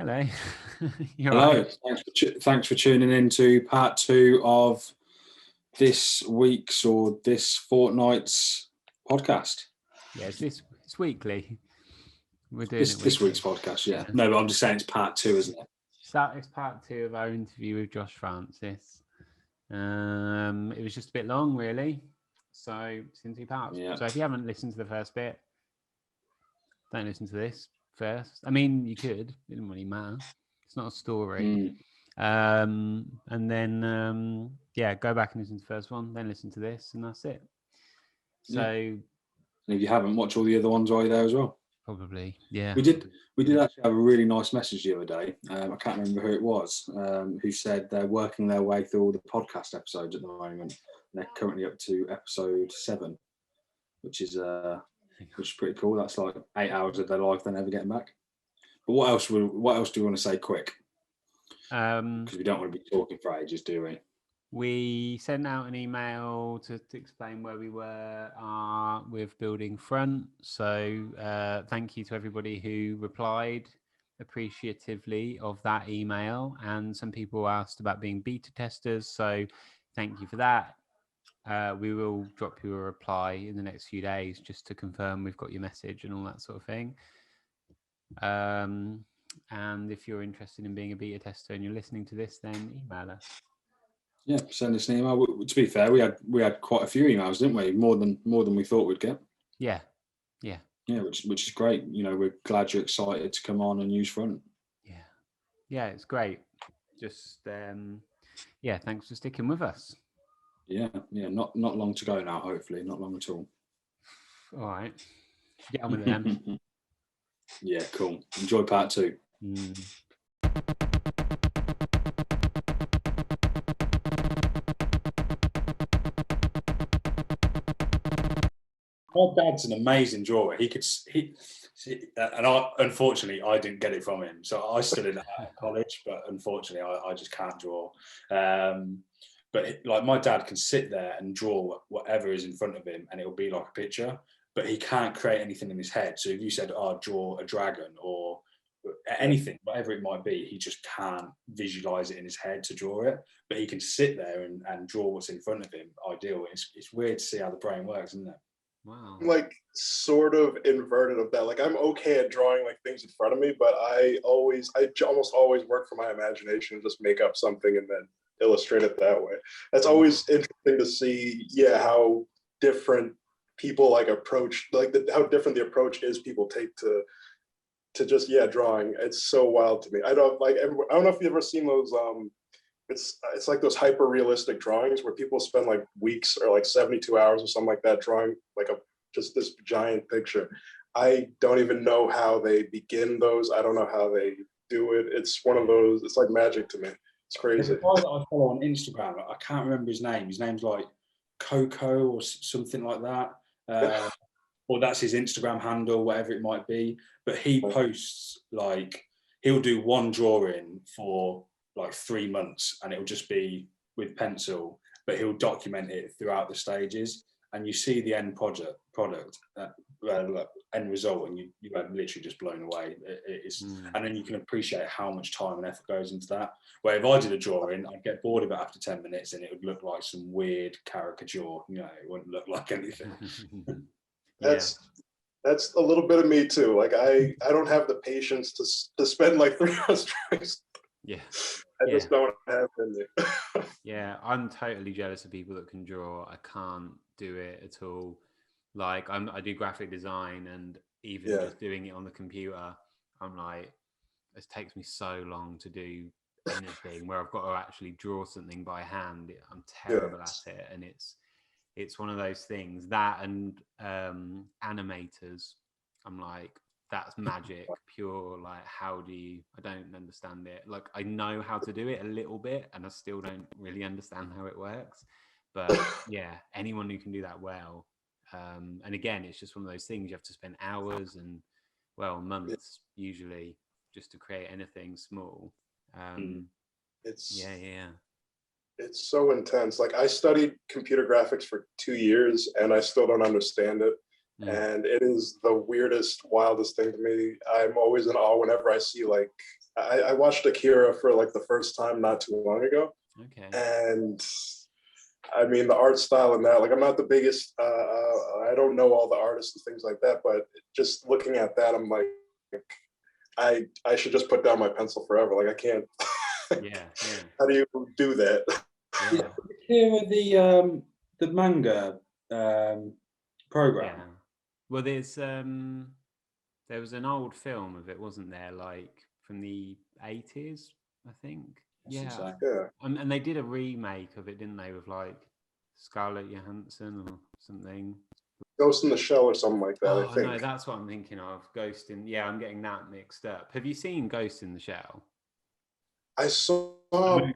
Hello. You're Hello. right. Thanks for tuning in to part 2 of this week's or this fortnight's podcast. Yeah, it's weekly. We're doing This it weekly. week's podcast, yeah. No, but I'm just saying it's part 2, isn't it? It's part 2 of our interview with Josh Francis. It was just a bit long, really. So it's in 2 parts. Yeah. So if you haven't listened to the first bit, don't listen to this first. I mean, you could. It doesn't really matter. It's not a story. And then go back and listen to the first one, then listen to this, and that's it. So, and if you haven't, watch all the other ones while you're there as well. Probably, yeah. We did actually have a really nice message the other day. I can't remember who it was, who said they're working their way through all the podcast episodes at the moment. They're currently up to episode 7, which is pretty cool. That's like 8 hours of their life they're never getting back. But what else do you want to say quick? Because we don't want to be talking for ages, do we? We sent out an email to explain where we were with building front. So thank you to everybody who replied appreciatively of that email. And some people asked about being beta testers. So thank you for that. We will drop you a reply in the next few days just to confirm we've got your message and all that sort of thing. And if you're interested in being a beta tester and you're listening to this, then email us. Yeah, send us an email. To be fair, we had quite a few emails, didn't we? More than we thought we'd get. Yeah, which is great. You know, we're glad you're excited to come on and use Front. Yeah, it's great. Just thanks for sticking with us. Yeah, not long to go now. Hopefully, not long at all. All right, get on with them. Yeah, cool. Enjoy part 2. My dad's an amazing drawer. Unfortunately, I didn't get it from him. So I studied at college, but unfortunately, I just can't draw. But like my dad can sit there and draw whatever is in front of him, and it'll be like a picture. But he can't create anything in his head. So if you said, draw a dragon or anything, whatever it might be, he just can't visualize it in his head to draw it. But he can sit there and draw what's in front of him. Ideal. It's weird to see how the brain works, isn't it? Wow. Like sort of inverted of that. Like I'm okay at drawing like things in front of me, but I almost always work for my imagination and just make up something and then illustrate it that way. That's always interesting to see, how different people like approach, like how different the approach is people take to just drawing. It's so wild to me. I don't know if you've ever seen those it's like those hyper realistic drawings where people spend like weeks or like 72 hours or something like that drawing like just this giant picture. I don't even know how they begin those. I don't know how they do it. It's one of those, it's like magic to me. It's crazy. There's a guy that I follow on Instagram. I can't remember his name. His name's like Coco or something like that. Or that's his Instagram handle, whatever it might be. But he posts like, he'll do one drawing for like 3 months and it'll just be with pencil, but he'll document it throughout the stages. And you see the end product, end result, and you are literally just blown away. And then you can appreciate how much time and effort goes into that. Where if I did a drawing, I'd get bored of it after 10 minutes, and it would look like some weird caricature. It wouldn't look like anything. That's a little bit of me too. Like I don't have the patience to spend like 3 hours drawing. I just don't have it. Yeah, I'm totally jealous of people that can draw. I can't do it at all. Like I do graphic design, and even just doing it on the computer, I'm like, it takes me so long to do anything where I've got to actually draw something by hand. I'm terrible at it, and it's one of those things that and animators, I'm like, that's magic, pure. Like, how do you? I don't understand it. Like, I know how to do it a little bit, and I still don't really understand how it works. But anyone who can do that well. And again, it's just one of those things you have to spend hours and months usually just to create anything small. It's it's so intense. Like, I studied computer graphics for 2 years and I still don't understand it. And it is the weirdest, wildest thing to me. I'm always in awe whenever I see, like, I watched Akira for like the first time not too long ago. Okay. And I mean, the art style in that, like, I'm not the biggest, I don't know all the artists and things like that, but just looking at that, I'm like, I should just put down my pencil forever. Like, I can't. Yeah. How do you do that? Yeah. Here with the manga program. Yeah. Well, there was an old film of it, wasn't there? Like from the 80s, I think. Yeah. Yeah. And they did a remake of it, didn't they, with like Scarlett Johansson or something? Ghost in the Shell or something like that, Oh, I think. no, that's what I'm thinking of. Ghost in... Yeah, I'm getting that mixed up. Have you seen Ghost in the Shell? I saw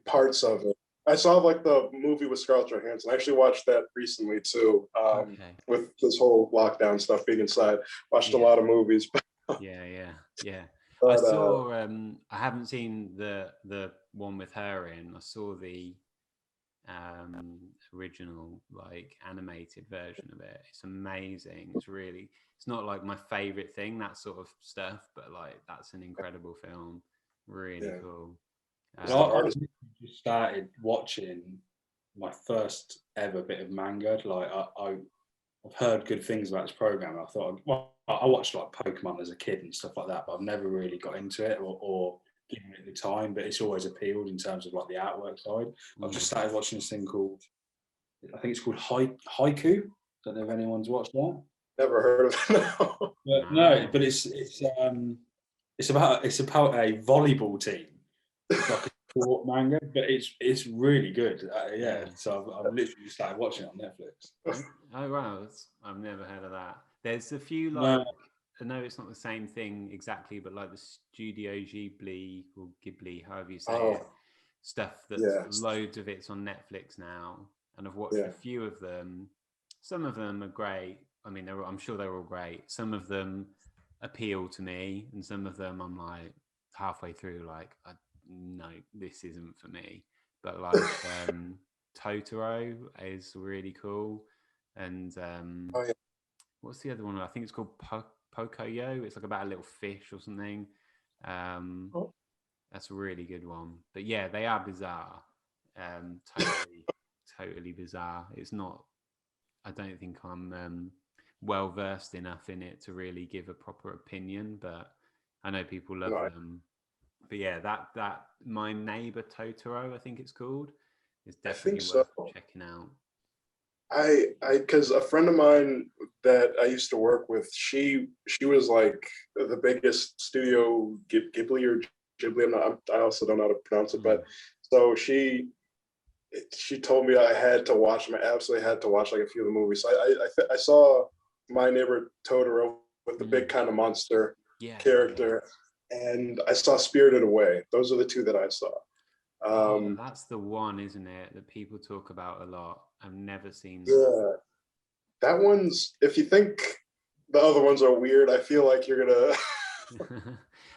parts of it. I saw like the movie with Scarlett Johansson. I actually watched that recently too. Okay. With this whole lockdown stuff being inside. Watched a Yeah. lot of movies. Yeah. But, I saw. I haven't seen the one with her in. I saw the original like animated version of it. It's amazing. It's really. It's not like my favorite thing, that sort of stuff, but like that's an incredible film. Really cool. I just started watching my first ever bit of manga. Like I've heard good things about this program. I thought, well, I watched like Pokemon as a kid and stuff like that, but I've never really got into it or given it the time. But it's always appealed in terms of like the artwork side. I've just started watching this thing called, I think it's called Haiku. Don't know if anyone's watched that. never heard of it. No. But no, but it's about a volleyball team. It's like a sport manga, but it's really good. So I've literally started watching it on Netflix. Oh wow, I've never heard of that. There's a few like I know it's not the same thing exactly, but like the Studio Ghibli or Ghibli, however you say it, stuff that's loads of it's on Netflix now, and I've watched a few of them. Some of them are great. I mean, I'm sure they're all great. Some of them appeal to me, and some of them I'm like halfway through, like, no, this isn't for me. But like Totoro is really cool, and what's the other one? I think it's called Pocoyo. It's like about a little fish or something. That's a really good one. But yeah, they are bizarre. Totally bizarre. It's not. I don't think I'm well versed enough in it to really give a proper opinion, but I know people love them. But yeah, that My Neighbor Totoro, I think it's called, is definitely worth checking out. Because a friend of mine that I used to work with, she was like the biggest Studio Ghibli or Ghibli. I also don't know how to pronounce it, but so she told me I had to watch them. I absolutely had to watch like a few of the movies. So I saw My Neighbor Totoro with the big kind of monster character, and I saw Spirited Away. Those are the two that I saw. That's the one, isn't it, that people talk about a lot? I've never seen that. Yeah, that one's. If you think the other ones are weird, I feel like you're gonna.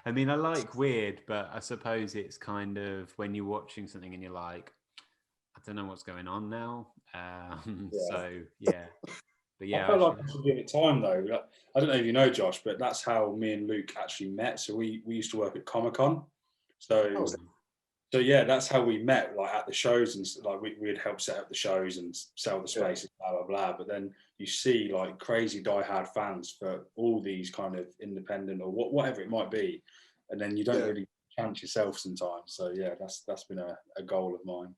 I mean, I like weird, but I suppose it's kind of when you're watching something and you're like, I don't know what's going on now. So yeah, but yeah, I felt like I should give it time though. I don't know if you know, Josh, but that's how me and Luke actually met. So we used to work at Comic-Con. So yeah, that's how we met, like at the shows, and like we'd help set up the shows and sell the spaces, blah blah blah. But then you see like crazy diehard fans for all these kind of independent or whatever it might be, and then you don't really chance yourself sometimes. So yeah, that's been a goal of mine.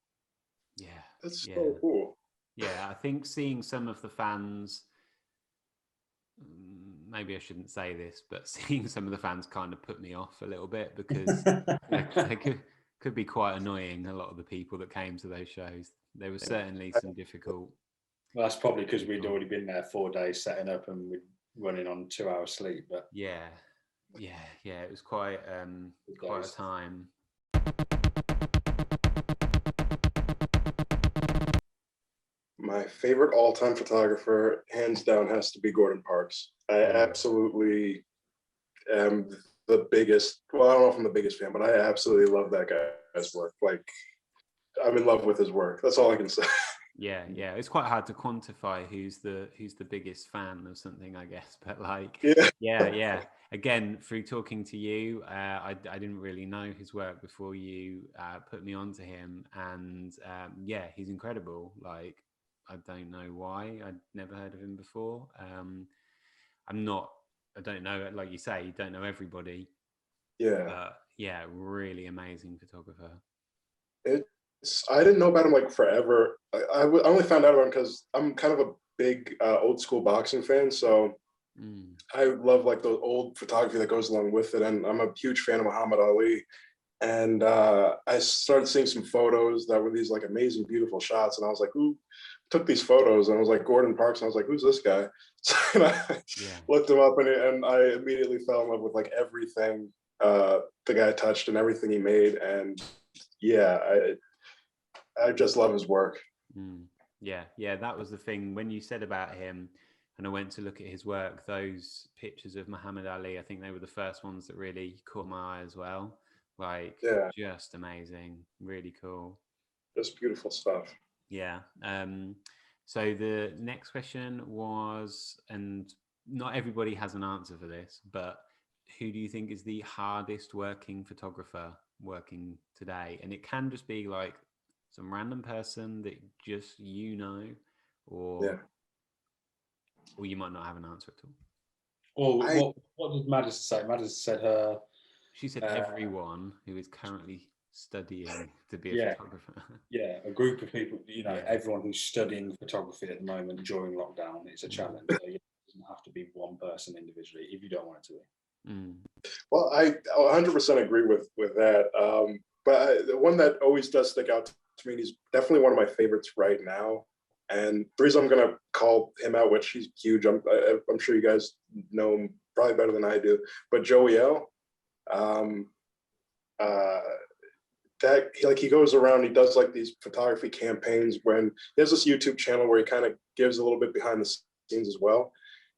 Yeah, that's so cool. Yeah, I think seeing some of the fans, maybe I shouldn't say this, but seeing some of the fans kind of put me off a little bit because they could be quite annoying, a lot of the people that came to those shows. There was certainly some difficult. Well, that's probably because we'd already been there 4 days setting up and we'd running on 2 hours sleep. But yeah, it was quite a time. My favorite all-time photographer, hands down, has to be Gordon Parks. I absolutely am the biggest. Well, I don't know if I'm the biggest fan, but I absolutely love that guy's work. Like, I'm in love with his work. That's all I can say. Yeah, yeah. It's quite hard to quantify who's the biggest fan of something, I guess. But like, Yeah. yeah. Again, through talking to you, I didn't really know his work before you put me onto him, and yeah, he's incredible. Like, I don't know why I'd never heard of him before. I don't know. Like you say, you don't know everybody. Yeah. But yeah, really amazing photographer. I didn't know about him like forever. I only found out about him because I'm kind of a big old school boxing fan, so I love like the old photography that goes along with it, and I'm a huge fan of Muhammad Ali. And I started seeing some photos that were these like amazing, beautiful shots, and I was like, "Who took these photos?" And I was like, Gordon Parks, and I was like, "Who's this guy?" So I looked him up, and I immediately fell in love with like everything the guy touched and everything he made, and yeah, I just love his work. Yeah, that was the thing when you said about him, and I went to look at his work. Those pictures of Muhammad Ali, I think they were the first ones that really caught my eye as well. Like, just amazing, really cool, just beautiful stuff. Yeah. So the next question was, and not everybody has an answer for this, but who do you think is the hardest working photographer working today? And it can just be like some random person that just or you might not have an answer at all. Well, what did Madison say? Madison said she said everyone who is currently studying to be a photographer. Yeah, a group of people, everyone who's studying photography at the moment during lockdown, it's a challenge. So it doesn't have to be one person individually if you don't want it to be. Well, I 100% agree with that. But the one that always does stick out to me, he's definitely one of my favorites right now. And the reason I'm going to call him out, which he's huge, I'm sure you guys know him probably better than I do, but Joey L. That he goes around, he does like these photography campaigns when he has this YouTube channel where he kind of gives a little bit behind the scenes as well.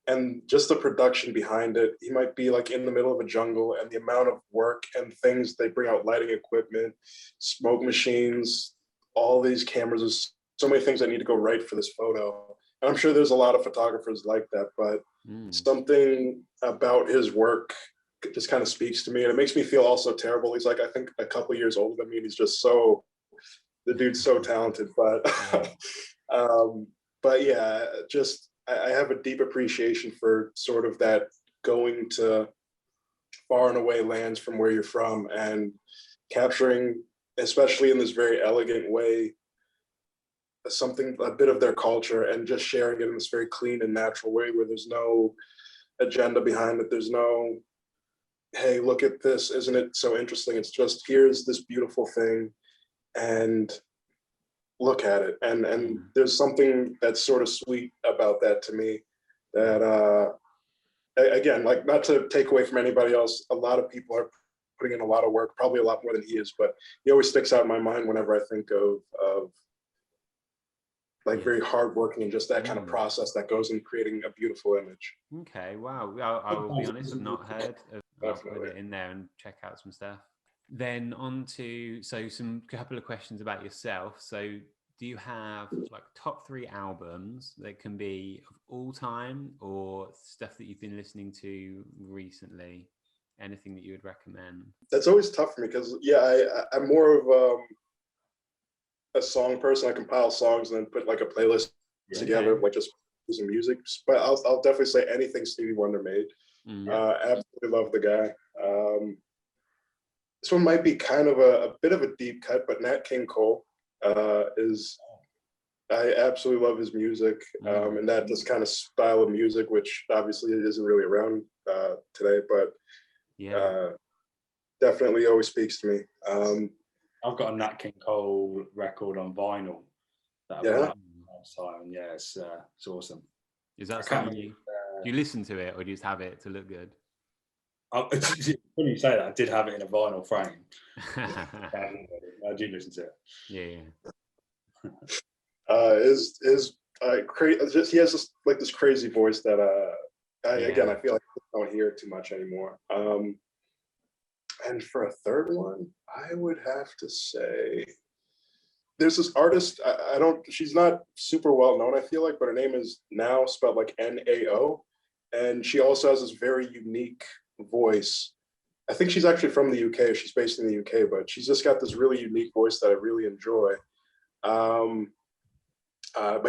And just the production behind it, he might be like in the middle of a jungle, and the amount of work and things they bring out, lighting equipment, smoke machines, all these cameras, there's so many things that need to go right for this photo. And I'm sure there's a lot of photographers like that, but something about his work just kind of speaks to me, and it makes me feel also terrible. He's like, I think a couple years older than me, and he's just the dude's so talented. But yeah, just I have a deep appreciation for sort of that going to far and away lands from where you're from and capturing, especially in this very elegant way, a bit of their culture, and just sharing it in this very clean and natural way where there's no agenda behind it. There's no, hey, look at this, isn't it so interesting? It's just, here's this beautiful thing and look at it. And there's something that's sort of sweet about that to me, that again, like, not to take away from anybody else, a lot of people are putting in a lot of work, probably a lot more than he is, but he always sticks out in my mind whenever I think of like very hardworking and just that kind of process that goes in creating a beautiful image. Okay, wow. I will be honest, I've not heard of. I'll put it in there and check out some stuff. Then on to some couple of questions about yourself. So do you have like top 3 albums that can be of all time or stuff that you've been listening to recently? Anything that you would recommend? That's always tough for me because I'm more of a song person. I compile songs and then put like a playlist together, like just using music. But I'll definitely say anything Stevie Wonder made. Absolutely love the guy. This one might be kind of a bit of a deep cut, but Nat King Cole I absolutely love his music, and that this kind of style of music, which obviously isn't really around today, but definitely always speaks to me. I've got a Nat King Cole record on vinyl that I bought last time. Yeah, it's awesome. Is that something do you listen to it or do you just have it to look good? It's funny you say that. I did have it in a vinyl frame. I do listen to it. Yeah. He has this crazy voice that again, I feel like I don't hear it too much anymore. And for a third one, I would have to say there's this artist. I don't. She's not super well known, I feel like, but her name is Now, spelled like Nao, and she also has this very unique voice. I think she's actually from the UK. She's based in the UK, but she's just got this really unique voice that I really enjoy. But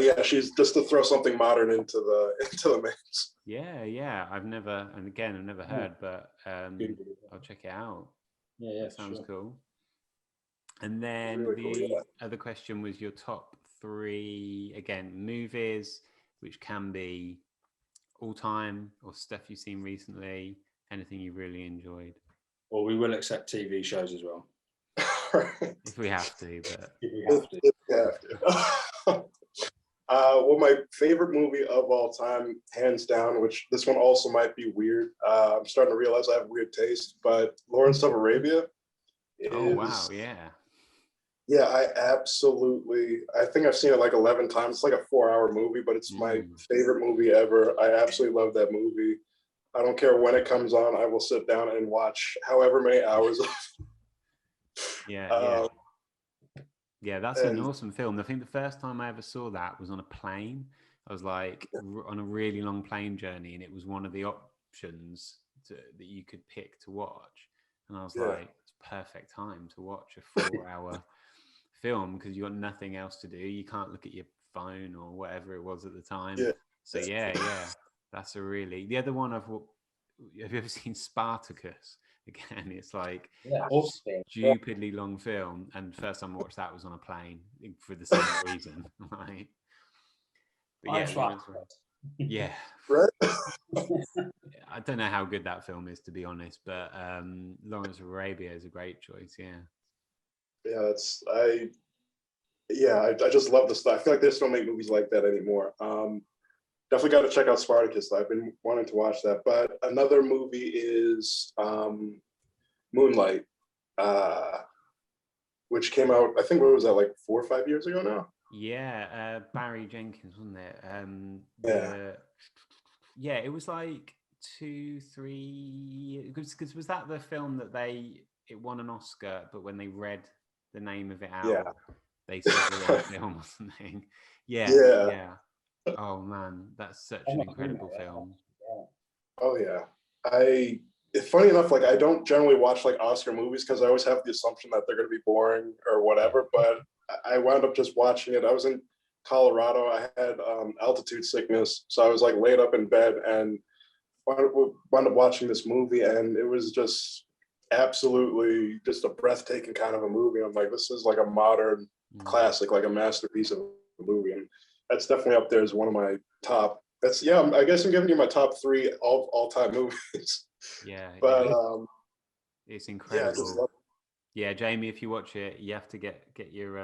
yeah, she's just to throw something modern into the mix. Yeah. I've never heard, but I'll check it out. Yeah, that sounds sure. cool. And then Really cool, other question was your top 3, again, movies, which can be all time or stuff you've seen recently, anything you really enjoyed. Well, we will accept TV shows as well. If we have to, but If we have to. Well, my favorite movie of all time, hands down, which this one also might be weird. I'm starting to realize I have weird taste, but Lawrence of Arabia. Oh wow, yeah. Yeah, I think I've seen it like 11 times. It's like a 4-hour movie, but it's my favorite movie ever. I absolutely love that movie. I don't care when it comes on. I will sit down and watch however many hours of Yeah, that's an awesome film. I think the first time I ever saw that was on a plane. I was like on a really long plane journey, and it was one of the options that you could pick to watch. And I was like, it's perfect time to watch a 4-hour film because you got nothing else to do. You can't look at your phone or whatever it was at the time. So yeah, that's a really. The other one have you ever seen Spartacus? Again, it's like stupidly long film, and first time I watched that was on a plane for the same reason. Right? But yeah, Right? I don't know how good that film is, to be honest, but Lawrence of Arabia is a great choice. Yeah, I just love the stuff. I feel like they just don't make movies like that anymore. Definitely got to check out Spartacus. I've been wanting to watch that. But another movie is Moonlight, which came out, I think, what was that, like 4 or 5 years ago now? Yeah, Barry Jenkins, wasn't it? Yeah, it was like 2-3, because was that the film that it won an Oscar, but when they read the name of it out, they said the wrong film or something. Yeah. Oh man, that's such an incredible film. Oh yeah. It's funny enough, like I don't generally watch like Oscar movies because I always have the assumption that they're going to be boring or whatever, but I wound up just watching it. I was in Colorado. I had altitude sickness, so I was like laid up in bed and wound up watching this movie, and it was just absolutely just a breathtaking kind of a movie. I'm like, this is like a modern classic, like a masterpiece of a movie, and that's definitely up there as one of my top. I guess I'm giving you my top 3 all-time movies. But it's incredible. Yeah, Jamie, if you watch it, you have to get your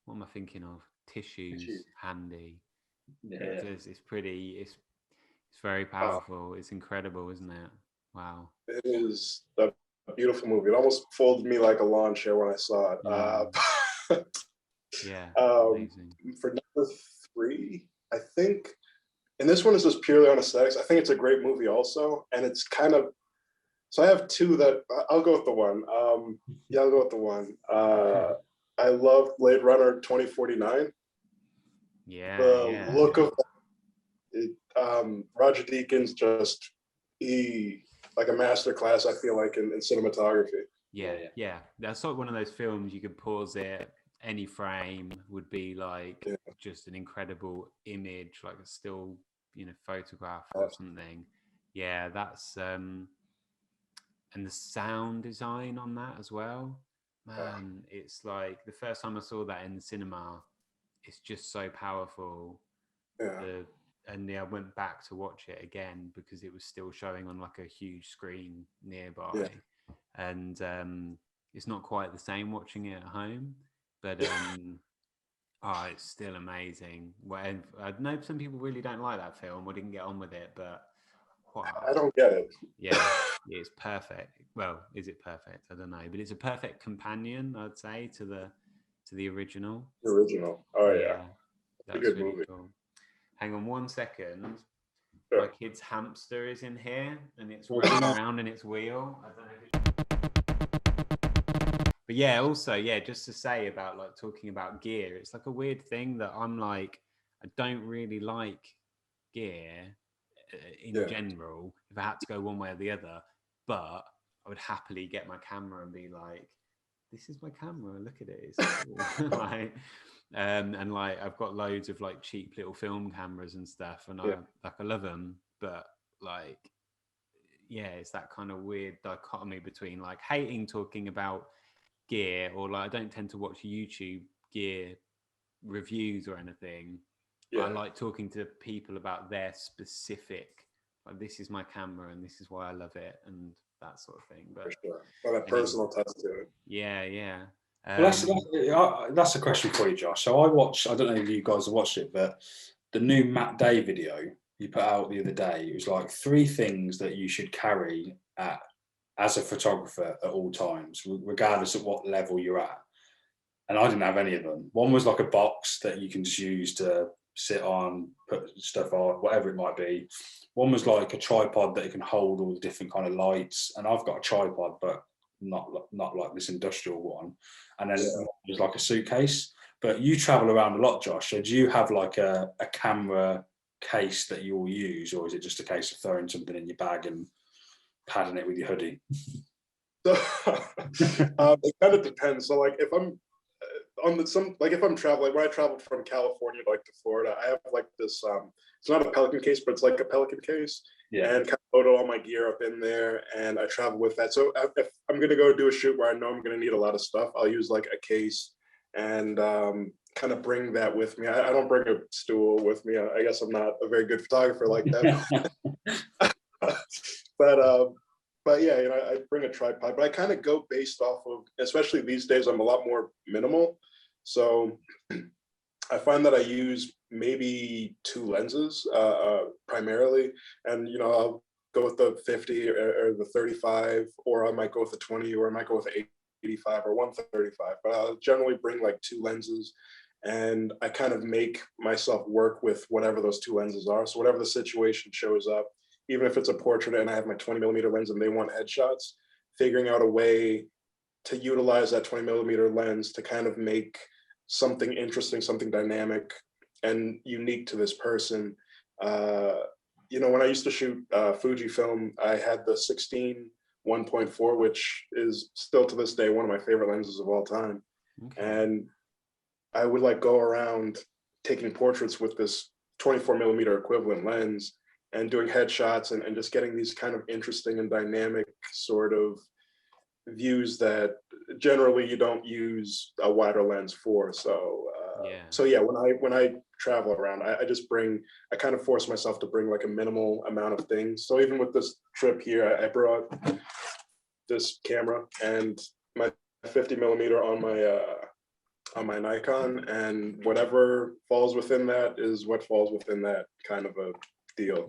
what am I thinking of? Tissues handy. It's very powerful. It's incredible, isn't it? Wow. It is a beautiful movie. It almost folded me like a lawn chair when I saw it. Amazing. For number 3, I think, and this one is just purely on aesthetics, I think it's a great movie also, and it's kind of, so I have 2 that I'll go with the one. I'll go with the one. I love Blade Runner 2049. The look of it, Roger Deakins just like a masterclass, I feel like, in cinematography. Yeah. That's sort of one of those films you could pause it. Any frame would be like just an incredible image, like a still, photograph or something. Yeah, that's and the sound design on that as well. Man, it's like the first time I saw that in the cinema, it's just so powerful. And I went back to watch it again because it was still showing on like a huge screen nearby. And it's not quite the same watching it at home, but it's still amazing. Well, I know some people really don't like that film or didn't get on with it, but wow. I don't get it. Yeah, it's perfect. Well, is it perfect? I don't know, but it's a perfect companion, I'd say, to the original. The original. Oh yeah. That's a good really movie. Cool. Hang on 1 second. Sure. My kid's hamster is in here and it's running around in its wheel. I don't know if But yeah, also, yeah, just to say about like talking about gear, it's like a weird thing that I'm like, I don't really like gear in general, if I had to go one way or the other, but I would happily get my camera and be like, this is my camera, look at it, it's cool. Like, and like I've got loads of like cheap little film cameras and stuff, and I love them, but like, yeah, it's that kind of weird dichotomy between like hating talking about gear, or like I don't tend to watch YouTube gear reviews or anything. I like talking to people about their specific, like, this is my camera and this is why I love it and that sort of thing. But for sure, well, that personal touch to it. Yeah. Well, that's a question for you, Josh. So I don't know if you guys have watched it, but the new Matt Day video you put out the other day, it was like 3 things that you should carry as a photographer at all times, regardless of what level you're at. And I didn't have any of them. One was like a box that you can just use to sit on, put stuff on, whatever it might be. One was like a tripod that it can hold all the different kind of lights. And I've got a tripod, but not like this industrial one. And then there's like a suitcase. But you travel around a lot, Josh. So do you have like a camera case that you will use, or is it just a case of throwing something in your bag and padding it with your hoodie? So it kind of depends. So like if I'm if I'm traveling, when I traveled from California like to Florida, I have like this it's not a Pelican case, but it's like a Pelican case, and kind of load all my gear up in there, and I travel with that. So if I'm gonna go do a shoot where I know I'm gonna need a lot of stuff, I'll use like a case and kind of bring that with me. I don't bring a stool with me. I guess I'm not a very good photographer like that. But yeah, I bring a tripod, but I kind of go based off of, especially these days, I'm a lot more minimal. So I find that I use maybe 2 lenses primarily, and I'll go with the 50 or the 35, or I might go with the 20, or I might go with the 85 or 135. But I'll generally bring like 2 lenses, and I kind of make myself work with whatever those 2 lenses are. So whatever the situation shows up, even if it's a portrait and I have my 20mm lens and they want headshots, figuring out a way to utilize that 20mm lens to kind of make something interesting, something dynamic and unique to this person. When I used to shoot Fujifilm, I had the 16 1.4, which is still to this day one of my favorite lenses of all time. Okay. And I would like go around taking portraits with this 24mm equivalent lens and doing headshots and just getting these kind of interesting and dynamic sort of views that generally you don't use a wider lens for. So when I travel around, I kind of force myself to bring like a minimal amount of things. So even with this trip here, I brought this camera and my 50mm on my Nikon, and whatever falls within that is what falls within that kind of a deal.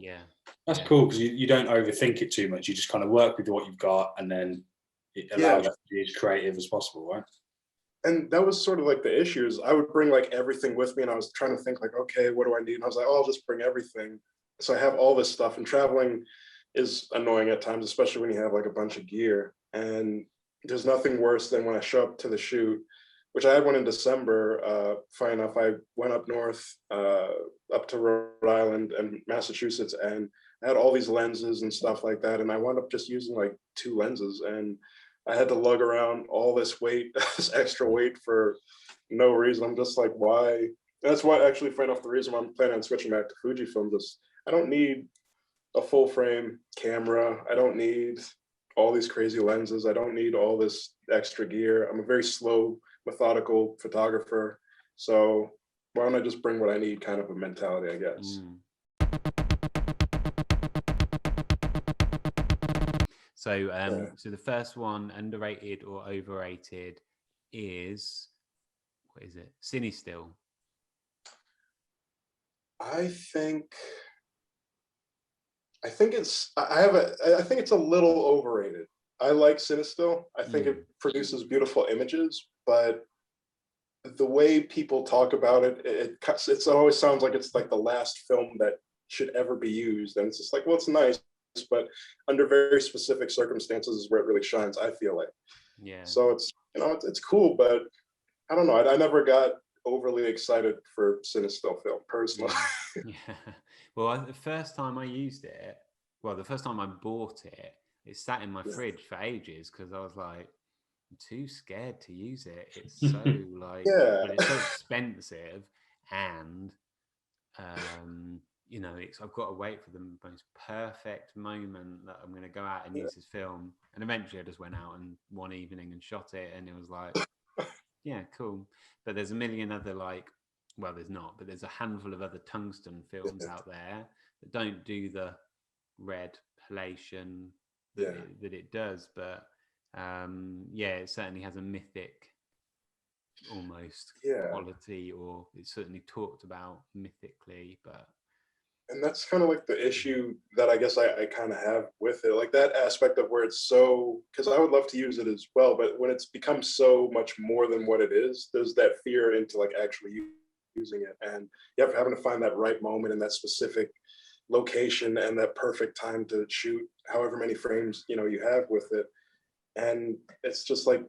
That's cool, because you don't overthink it too much. You just kind of work with what you've got, and then it allows you to be as creative as possible, right? And that was sort of like the issues. I would bring like everything with me, and I was trying to think like, okay, what do I need? And I was like, oh, I'll just bring everything. So I have all this stuff, and traveling is annoying at times, especially when you have like a bunch of gear. And there's nothing worse than when I show up to the shoot, which I had one in December. Funny enough, I went up north, up to Rhode Island and Massachusetts, and I had all these lenses and stuff like that. And I wound up just using like 2 lenses, and I had to lug around all this weight, this extra weight for no reason. I'm just like, why? And that's why, actually, funny enough, the reason why I'm planning on switching back to Fujifilm is I don't need a full frame camera. I don't need all these crazy lenses. I don't need all this extra gear. I'm a very slow, methodical photographer. So why don't I just bring what I need, kind of a mentality, I guess. So so the first one, underrated or overrated, is, what is it? Cinestill. I think it's a little overrated. I like Cinestill. I think it produces beautiful images, but the way people talk about it, it always sounds like it's like the last film that should ever be used. And it's just like, well, it's nice, but under very specific circumstances is where it really shines, I feel like. Yeah. So it's, you know, it's cool, but I don't know. I never got overly excited for Cinestill film personally. Yeah. Well, the first time I used it, well, the first time I bought it, it sat in my fridge for ages because I was like, I'm too scared to use it. It's so like, Yeah. but it's so expensive, and you know, I've got to wait for the most perfect moment that I'm going to go out and use this film. And eventually, I just went out and one evening and shot it, and it was like, yeah, cool. But there's a million other like, well, there's not, but there's a handful of other tungsten films out there that don't do the red palation that it does. But yeah, it certainly has a mythic almost quality, or it's certainly talked about mythically. But And that's kind of like the issue that I guess I kind of have with it, like that aspect of where it's so, because I would love to use it as well, but when it's become so much more than what it is, there's that fear into like actually using it, and you have having to find that right moment in that specific location and that perfect time to shoot however many frames, you know, you have with it. And it's just like,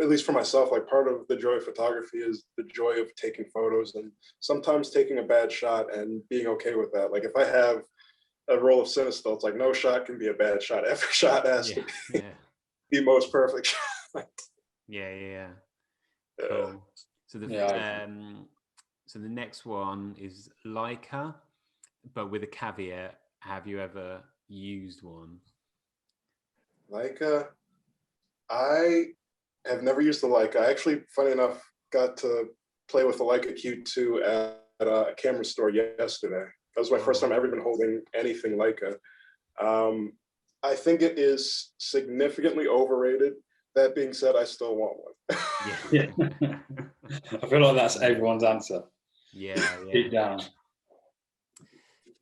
at least for myself, like part of the joy of photography is the joy of taking photos and sometimes taking a bad shot and being okay with that. Like if I have a roll of Cinestill, it's like no shot can be a bad shot. Every shot has to be the most perfect shot. Yeah. Cool. So so the next one is Leica, but with a caveat. Have you ever used one? Leica, I have never used the Leica. I actually, funny enough, got to play with the Leica Q2 at a camera store yesterday. That was my first time ever even holding anything Leica. I think it is significantly overrated. That being said, I still want one. Yeah. I feel like that's everyone's answer. Yeah. Deep down.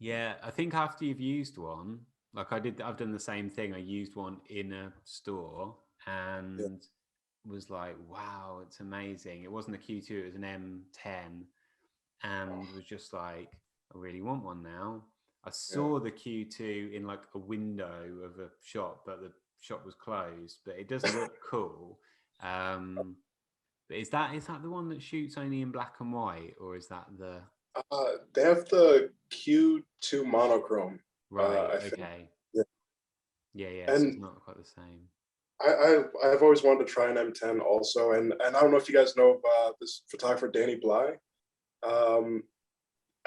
Yeah, I think after you've used one, like I've done the same thing. I used one in a store and was like, wow, it's amazing. It wasn't a Q2, it was an M10, and was just like, I really want one now. I saw the Q2 in like a window of a shop, but the shop was closed. But it does look cool. But is that the one that shoots only in black and white, or is that the? They have the Q2 monochrome. Right. I okay. Think. Yeah. And so it's not quite the same. I've always wanted to try an M10 also, and I don't know if you guys know this photographer Danny Bly.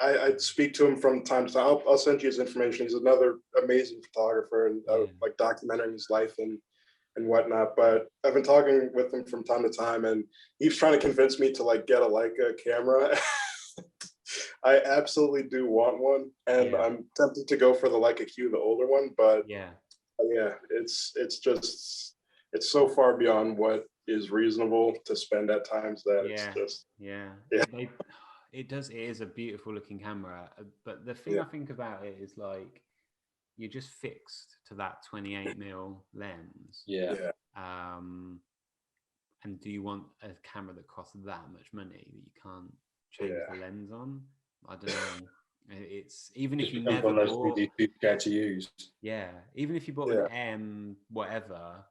I speak to him from time to time. I'll send you his information. He's another amazing photographer and like documenting his life and whatnot. But I've been talking with him from time to time, and he's trying to convince me to like get a Leica camera. I absolutely do want one, and I'm tempted to go for the Leica Q, the older one. But it's so far beyond what is reasonable to spend at times that it's just it is a beautiful looking camera, but the thing I think about it is like you're just fixed to that 28mm lens. And do you want a camera that costs that much money that you can't change the lens on? I don't know. It's even if you never bought, too scared to use. Yeah, even if you bought an M whatever,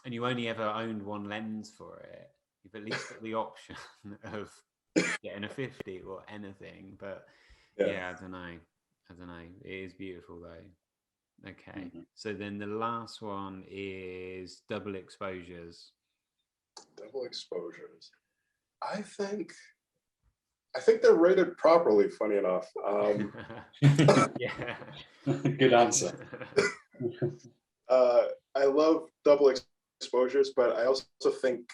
and you only ever owned one lens for it, you've at least got the option of getting a 50 or anything. But I don't know. It is beautiful though. Okay, so then the last one is double exposures. Double exposures. I think they're rated properly, funny enough. Good answer. I love double exposures, but I also think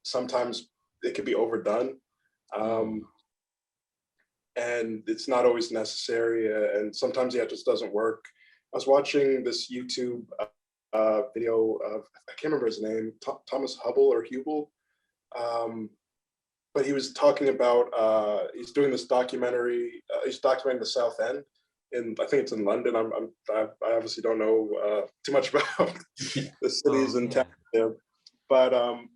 sometimes it can be overdone. And it's not always necessary. And sometimes it just doesn't work. I was watching this YouTube video of, I can't remember his name, Thomas Hubble or Hubble. But he was talking about, he's doing this documentary, he's documenting the South End, I think it's in London. I obviously don't know too much about the cities and towns there. But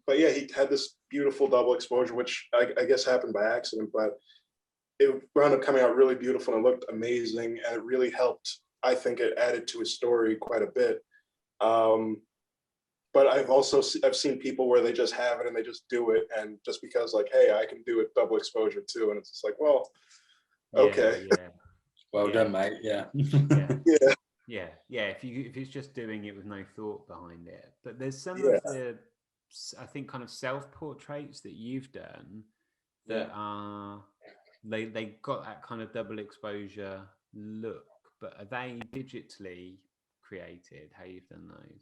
yeah, he had this beautiful double exposure, which I guess happened by accident, but it wound up coming out really beautiful and it looked amazing. And it really helped. I think it added to his story quite a bit. but I've seen people where they just have it and they just do it, and just because like, hey, I can do it double exposure too, and it's just like, well, okay, Well done, mate. Yeah. Yeah. If it's just doing it with no thought behind it, but there's some of the, I think, kind of self-portraits that you've done that are they got that kind of double exposure look, but are they digitally created? How you've done those?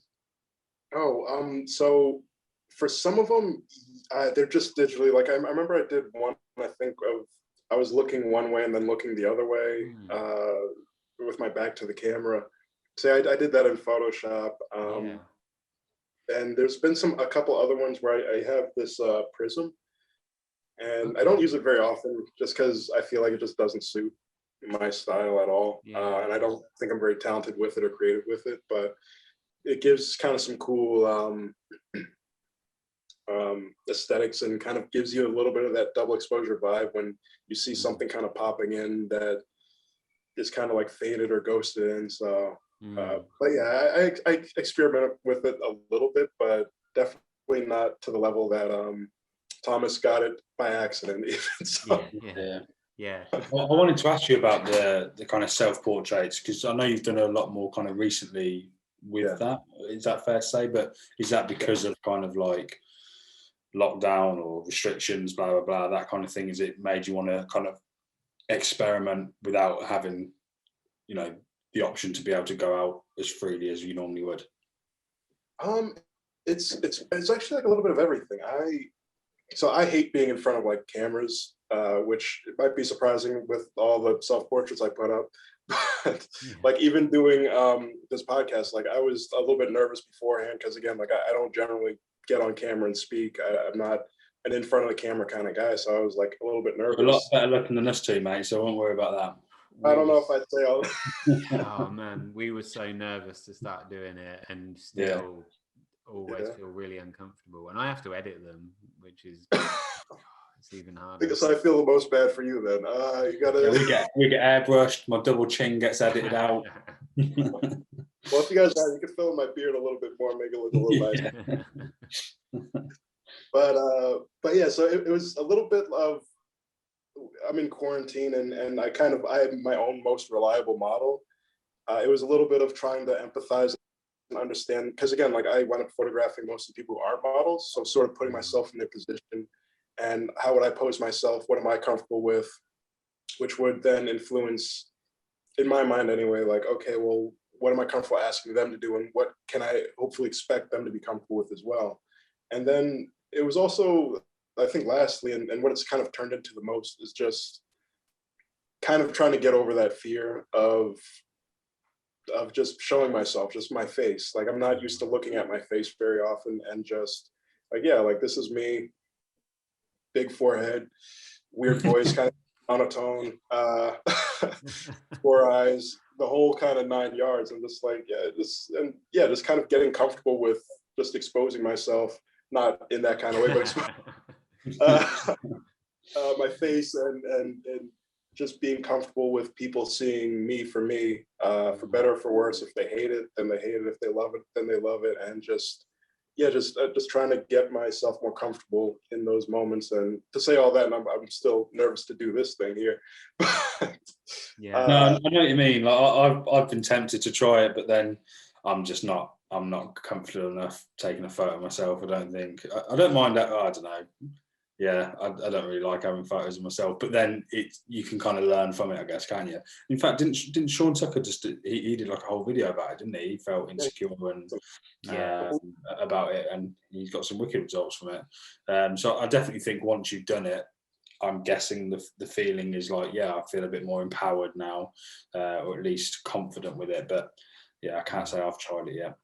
So for some of them, they're just digitally. Like I remember I did one. I was looking one way and then looking the other way with my back to the camera. So I did that in Photoshop. And there's been a couple other ones where I have this prism, and I don't use it very often just because I feel like it just doesn't suit my style at all. And I don't think I'm very talented with it or creative with it, but it gives kind of some cool aesthetics, and kind of gives you a little bit of that double exposure vibe when you see something kind of popping in that is kind of like faded or ghosted in. So, but yeah, I experiment with it a little bit, but definitely not to the level that Thomas got it by accident. Even so. Yeah. I wanted to ask you about the kind of self-portraits, because I know you've done a lot more kind of recently with that. Is that fair to say? But is that because of kind of like lockdown or restrictions, blah blah blah, that kind of thing? Is it made you want to kind of experiment without having, you know, the option to be able to go out as freely as you normally would? It's actually like a little bit of everything. I hate being in front of like cameras, which might be surprising with all the self-portraits I put up. But like even doing this podcast, like I was a little bit nervous beforehand, because again, like I don't generally get on camera and speak. I'm not an in front of the camera kind of guy, so I was like a little bit nervous. You're a lot better looking than us two, mate, so I won't worry about that. I don't know if I'd say all. Oh man, we were so nervous to start doing it, and still always feel really uncomfortable, and I have to edit them, which is it's even harder. I guess I feel the most bad for you then. You gotta. We get airbrushed. My double chin gets edited out. Well, if you guys you can fill in my beard a little bit more, make it look a little nicer. But yeah, so it was a little bit of, I'm in quarantine, and I am my own most reliable model. It was a little bit of trying to empathize and understand, because again, like I wound up photographing most of the people who aren't models, so sort of putting myself in their position, and how would I pose myself? What am I comfortable with? Which would then influence, in my mind anyway, like, okay, well, what am I comfortable asking them to do, and what can I hopefully expect them to be comfortable with as well? And then it was also, I think lastly, and what it's kind of turned into the most, is just kind of trying to get over that fear of just showing myself, just my face. Like I'm not used to looking at my face very often, and just like, like this is me, big forehead, weird voice, kind of monotone, 4 eyes, the whole kind of 9 yards. And just like, just kind of getting comfortable with just exposing myself, not in that kind of way, but my face, and just being comfortable with people seeing me for me, for better or for worse. If they hate it, then they hate it. If they love it, then they love it. And just trying to get myself more comfortable in those moments. And to say all that, and I'm still nervous to do this thing here. No, I know what you mean. Like I've been tempted to try it, but then I'm not comfortable enough taking a photo of myself. I don't think. I don't mind that. I don't know. Yeah, I don't really like having photos of myself, but then you can kind of learn from it, I guess, can you? In fact, didn't Sean Tucker he did like a whole video about it, didn't he? He felt insecure and about it, and he's got some wicked results from it. So I definitely think once you've done it, I'm guessing the feeling is like, I feel a bit more empowered now, or at least confident with it. But I can't say I've tried it yet.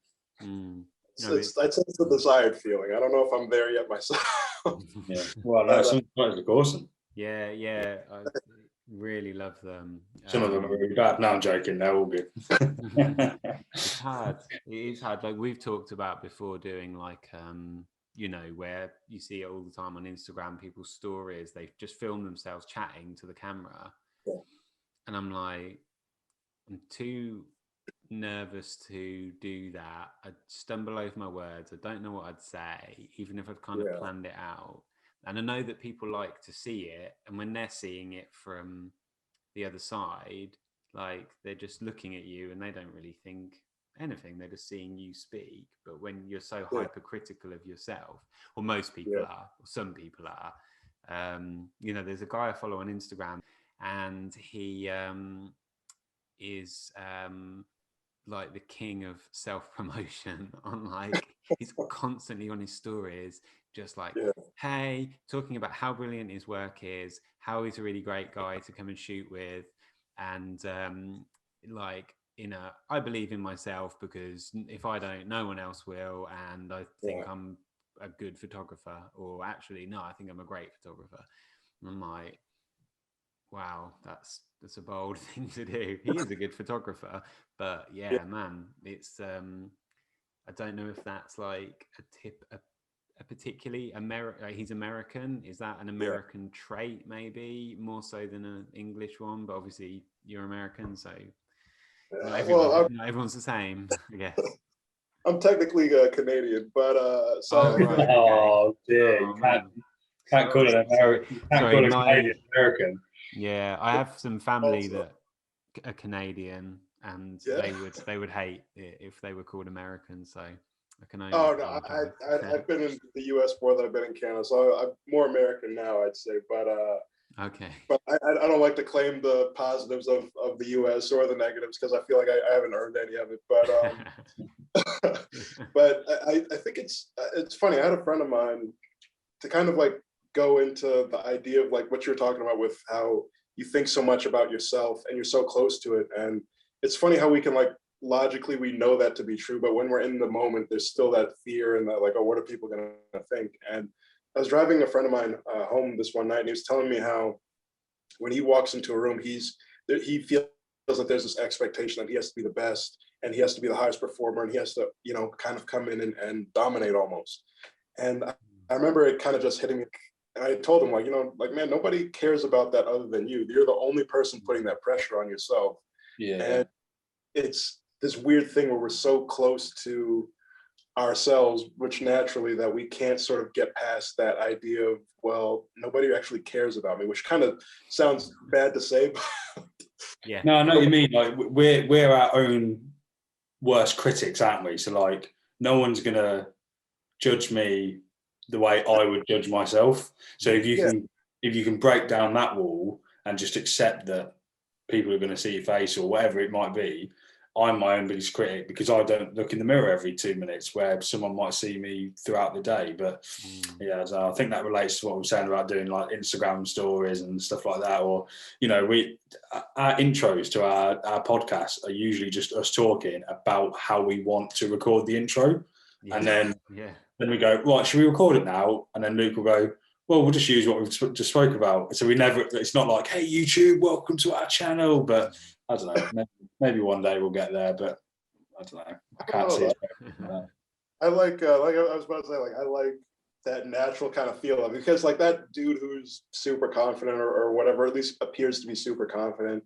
I'd say it's a desired feeling. I don't know if I'm there yet myself. Well, no, some photos look awesome. I really love them. Some of them are really bad. No, I'm joking. They're all good. It's hard. It is hard. Like we've talked about before, doing like where you see it all the time on Instagram, people's stories, they just film themselves chatting to the camera, and I'm like, I'm too nervous to do that. I'd stumble over my words. I don't know what I'd say, even if I'd kind of planned it out. And I know that people like to see it, and when they're seeing it from the other side, like they're just looking at you and they don't really think anything. They're just seeing you speak. But when you're so hypercritical of yourself, or most people are, or some people are, you know, there's a guy I follow on Instagram, and he is like the king of self-promotion on, like, he's constantly on his stories just like, hey, talking about how brilliant his work is, how he's a really great guy to come and shoot with, and like, you know, I believe in myself because if I don't, no one else will, and I think I'm a good photographer, or actually no, I think I'm a great photographer. And I'm like, wow, that's a bold thing to do. He is a good photographer, but man, it's I don't know if that's like a particularly American. He's American. Is that an American trait? Maybe more so than an English one. But obviously, you're American, so not everyone's the same, I guess. I'm technically Canadian, but so. Oh, right, okay. Oh dear, you can't call it American. You can't call it Canadian American. Yeah, I have some family that are Canadian, and they would hate it if they were called American. So I can only. Oh no, I've been in the U.S. more than I've been in Canada, so I'm more American now, I'd say. But okay. But I don't like to claim the positives of the U.S. or the negatives because I feel like I haven't earned any of it. But but I think it's funny. I had a friend of mine to kind of like go into the idea of like what you're talking about with how you think so much about yourself and you're so close to it. And it's funny how we can like logically we know that to be true, but when we're in the moment, there's still that fear and that like, oh, what are people gonna think? And I was driving a friend of mine home this one night, and he was telling me how when he walks into a room, he feels that there's this expectation that he has to be the best and he has to be the highest performer and he has to, you know, kind of come in and dominate almost. And I remember it kind of just hitting me. And I told him, like, you know, like, man, nobody cares about that other than you. You're the only person putting that pressure on yourself. Yeah. And it's this weird thing where we're so close to ourselves, which naturally that we can't sort of get past that idea of, well, nobody actually cares about me, which kind of sounds bad to say, but yeah. No, I know what you mean. Like we're our own worst critics, aren't we? So like no one's gonna judge me the way I would judge myself. So if you can break down that wall and just accept that people are going to see your face or whatever it might be, I'm my own biggest critic because I don't look in the mirror every 2 minutes where someone might see me throughout the day. But yeah, so I think that relates to what we're saying about doing like Instagram stories and stuff like that. Or, you know, our intros to our podcast are usually just us talking about how we want to record the intro. Yeah. And then we go, right, should we record it now? And then Luke will go, well, we'll just use what we've just spoke about. So it's not like, hey, YouTube, welcome to our channel. But I don't know, maybe one day we'll get there, but I don't know. I can't see it. I like I was about to say, like, I like that natural kind of feel of it because like that dude who's super confident or whatever, at least appears to be super confident.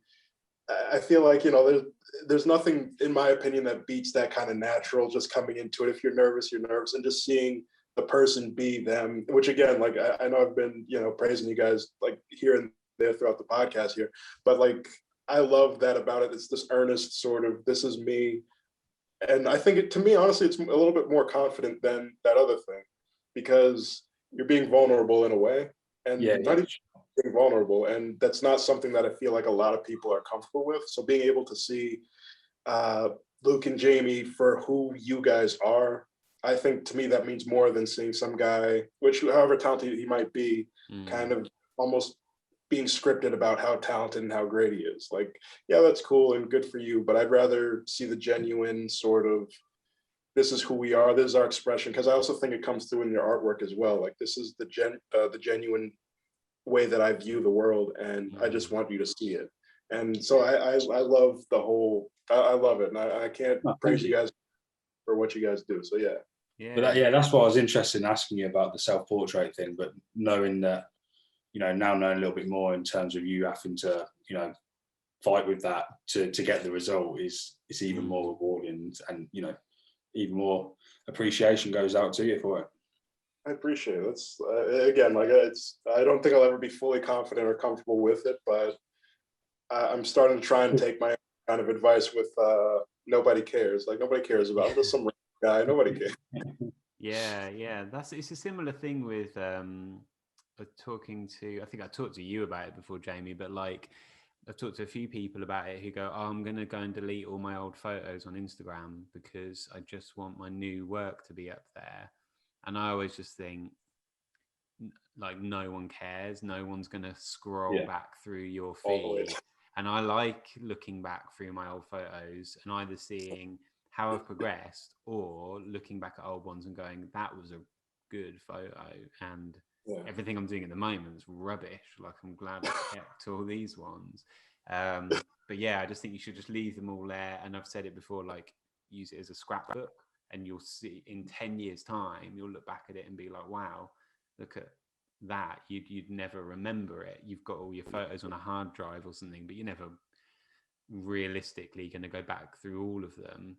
I feel like, you know, there's nothing, in my opinion, that beats that kind of natural, just coming into it. If you're nervous, you're nervous, and just seeing the person be them, which again, like, I know I've been, you know, praising you guys like here and there throughout the podcast here, but like, I love that about it. It's this earnest sort of, this is me. And I think to me, honestly, it's a little bit more confident than that other thing because you're being vulnerable in a way and not even being vulnerable. And that's not something that I feel like a lot of people are comfortable with. So being able to see Luke and Jamie for who you guys are, I think to me that means more than seeing some guy, which however talented he might be, kind of almost being scripted about how talented and how great he is. Like, yeah, that's cool and good for you, but I'd rather see the genuine sort of, this is who we are, this is our expression, because I also think it comes through in your artwork as well. Like, this is the genuine way that I view the world, and I just want you to see it. And so I love the whole, I love it, and I can't praise you guys for what you guys do. So yeah. But that's why I was interested in asking you about the self-portrait thing, but knowing that, you know, now knowing a little bit more in terms of you having to, you know, fight with that to get the result is it's even more rewarding, and you know, even more appreciation goes out to you for it. I appreciate it. It's again, like I don't think I'll ever be fully confident or comfortable with it, but I'm starting to try and take my kind of advice with nobody cares. Like nobody cares about. I'm just some guy. Nobody cares. Yeah. It's a similar thing with talking to. I think I talked to you about it before, Jamie. But like, I've talked to a few people about it who go, "Oh, I'm going to go and delete all my old photos on Instagram because I just want my new work to be up there." And I always just think, like, no one cares. No one's going to scroll back through your feed. And I like looking back through my old photos and either seeing how I've progressed or looking back at old ones and going, that was a good photo. And everything I'm doing at the moment is rubbish. Like, I'm glad I kept all these ones. But yeah, I just think you should just leave them all there. And I've said it before, like, use it as a scrapbook, and you'll see in 10 years time, you'll look back at it and be like, wow, look at that. You'd never remember it. You've got all your photos on a hard drive or something, but you're never realistically going to go back through all of them.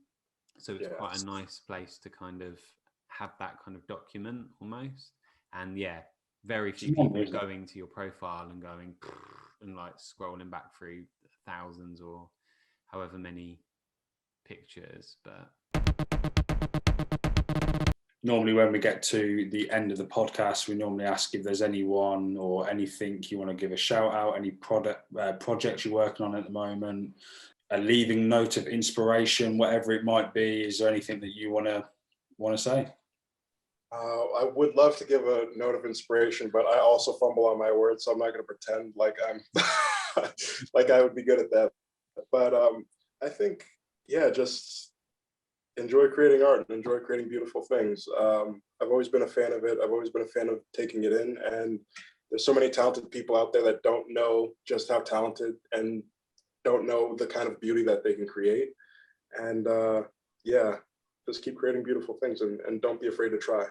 So it's quite a nice place to kind of have that kind of document almost. And yeah, very few people are going to your profile and going and like scrolling back through thousands or however many pictures. But normally when we get to the end of the podcast, we normally ask if there's anyone or anything you want to give a shout out, any projects you're working on at the moment, a leaving note of inspiration, whatever it might be. Is there anything that you want to say? I would love to give a note of inspiration, but I also fumble on my words, so I'm not going to pretend like I'm like I would be good at that. But I think, just enjoy creating art and enjoy creating beautiful things. I've always been a fan of it. I've always been a fan of taking it in, and there's so many talented people out there that don't know just how talented and don't know the kind of beauty that they can create. And just keep creating beautiful things and don't be afraid to try.